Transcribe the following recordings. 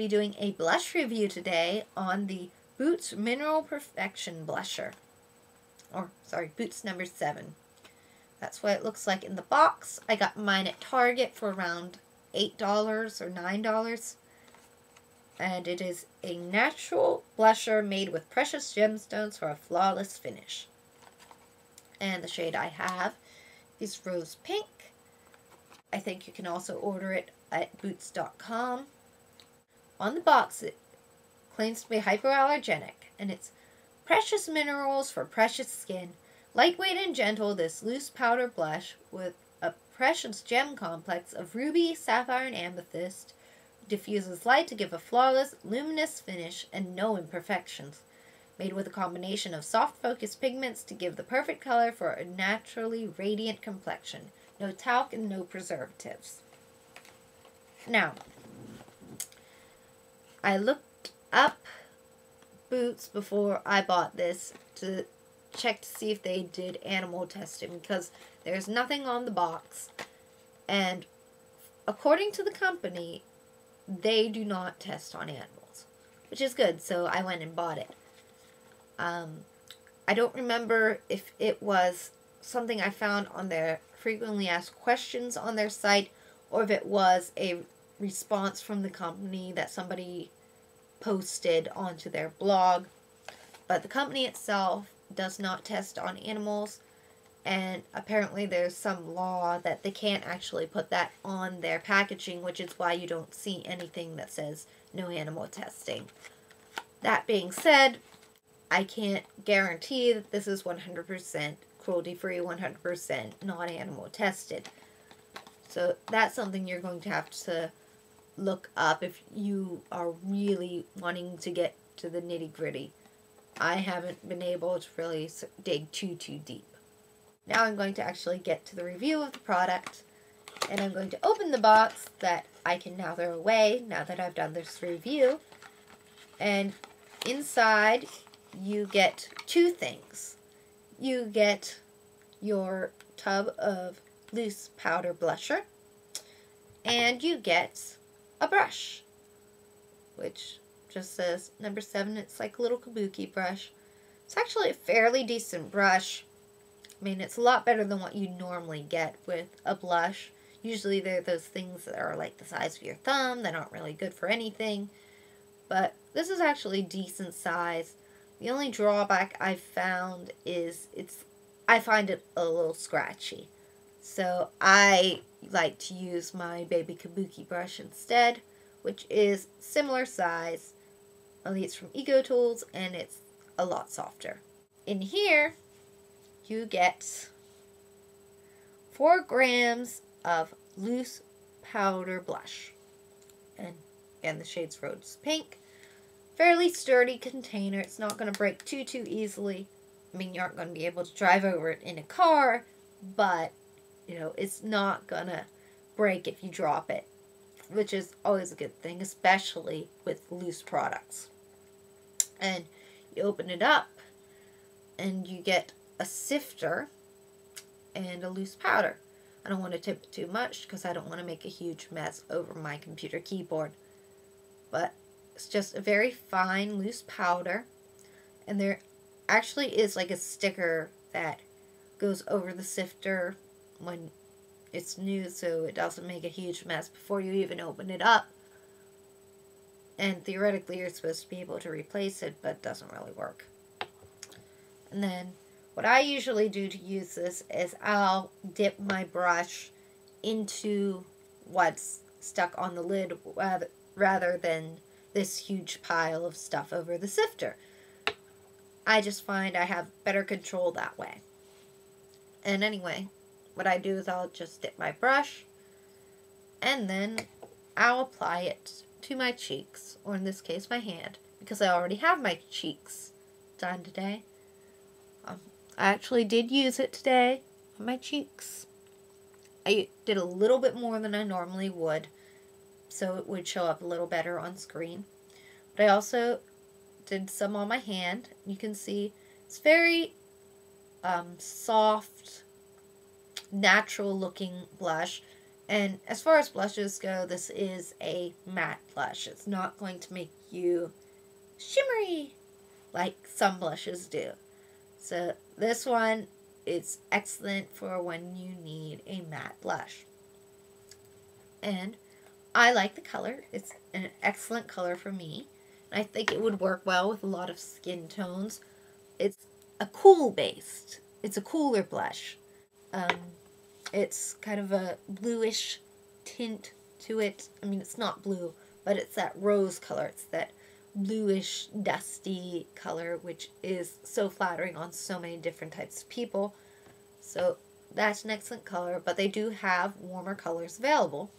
be doing a blush review today on the Boots Mineral Perfection Blusher. Or, sorry, Boots No.7. That's what it looks like in the box. I got mine at Target for around $8 or $9. And it is a natural blusher made with precious gemstones for a flawless finish. And the shade I have is Rose Pink. I think you can also order it at boots.com. On the box, it claims to be hypoallergenic, and it's precious minerals for precious skin. Lightweight and gentle, this loose powder blush with a precious gem complex of ruby, sapphire, and amethyst diffuses light to give a flawless, luminous finish and no imperfections. Made with a combination of soft focused pigments to give the perfect color for a naturally radiant complexion. No talc and no preservatives. Now, I looked up Boots before I bought this to check to see if they did animal testing, because there's nothing on the box. And according to the company, they do not test on animals, which is good, so I went and bought it. I don't remember if it was something I found on their frequently asked questions on their site, or if it was a response from the company that somebody posted onto their blog. But the company itself does not test on animals, and apparently there's some law that they can't actually put that on their packaging, which is why you don't see anything that says no animal testing. That being said, I can't guarantee that this is 100% cruelty-free, 100% non-animal tested. So that's something you're going to have to look up if you are really wanting to get to the nitty-gritty. I haven't been able to really dig too deep. Now I'm going to actually get to the review of the product, and I'm going to open the box that I can now throw away now that I've done this review. And inside you get two things. You get your tub of loose powder blusher, and you get a brush, which just says No.7. It's like a little kabuki brush. It's actually a fairly decent brush. I mean, it's a lot better than what you normally get with a blush. Usually they're those things that are like the size of your thumb that aren't really good for anything. But this is actually decent size. The only drawback I've found is I find it a little scratchy. So I like to use my baby kabuki brush instead, which is similar size. Only it's from Ego Tools, and it's a lot softer. In here, you get 4 grams of loose powder blush. And again, the shade's Rose Pink. Fairly sturdy container. It's not going to break too easily. I mean, you aren't going to be able to drive over it in a car, but, you know, it's not going to break if you drop it, which is always a good thing, especially with loose products. And you open it up, and you get a sifter and a loose powder. I don't want to tip it too much because I don't want to make a huge mess over my computer keyboard. But it's just a very fine, loose powder. And there actually is like a sticker that goes over the sifter when it's new, so it doesn't make a huge mess before you even open it up. And theoretically, you're supposed to be able to replace it, but it doesn't really work. And then what I usually do to use this is I'll dip my brush into what's stuck on the lid rather than this huge pile of stuff over the sifter. I just find I have better control that way. And anyway, what I do is I'll just dip my brush, and then I'll apply it to my cheeks, or in this case my hand, because I already have my cheeks done today. I actually did use it today on my cheeks. I did a little bit more than I normally would, so it would show up a little better on screen. But I also did some on my hand. You can see it's very soft, natural looking blush. And as far as blushes go, this is a matte blush. It's not going to make you shimmery like some blushes do. So this one is excellent for when you need a matte blush. And I like the color. It's an excellent color for me. I think it would work well with a lot of skin tones. It's a cool based. It's a cooler blush. It's kind of a bluish tint to it. I mean, it's not blue, but it's that rose color. It's that bluish, dusty color, which is so flattering on so many different types of people. So that's an excellent color, but they do have warmer colors available.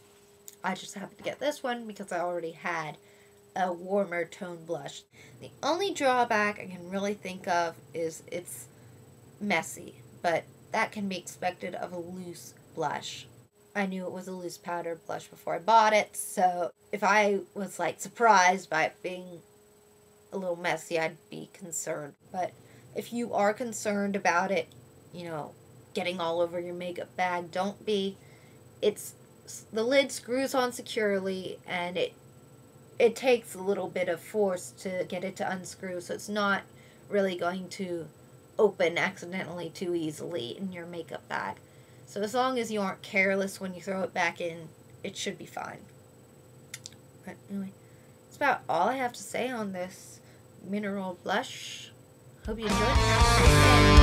I just happened to get this one because I already had a warmer tone blush. The only drawback I can really think of is it's messy, but that can be expected of a loose blush. I knew it was a loose powder blush before I bought it, so if I was like surprised by it being a little messy, I'd be concerned. But if you are concerned about it, getting all over your makeup bag, don't be. The lid screws on securely, and it takes a little bit of force to get it to unscrew, so it's not really going to open accidentally too easily in your makeup bag. So as long as you aren't careless when you throw it back in, it should be fine. But anyway, that's about all I have to say on this mineral blush. Hope you enjoyed it.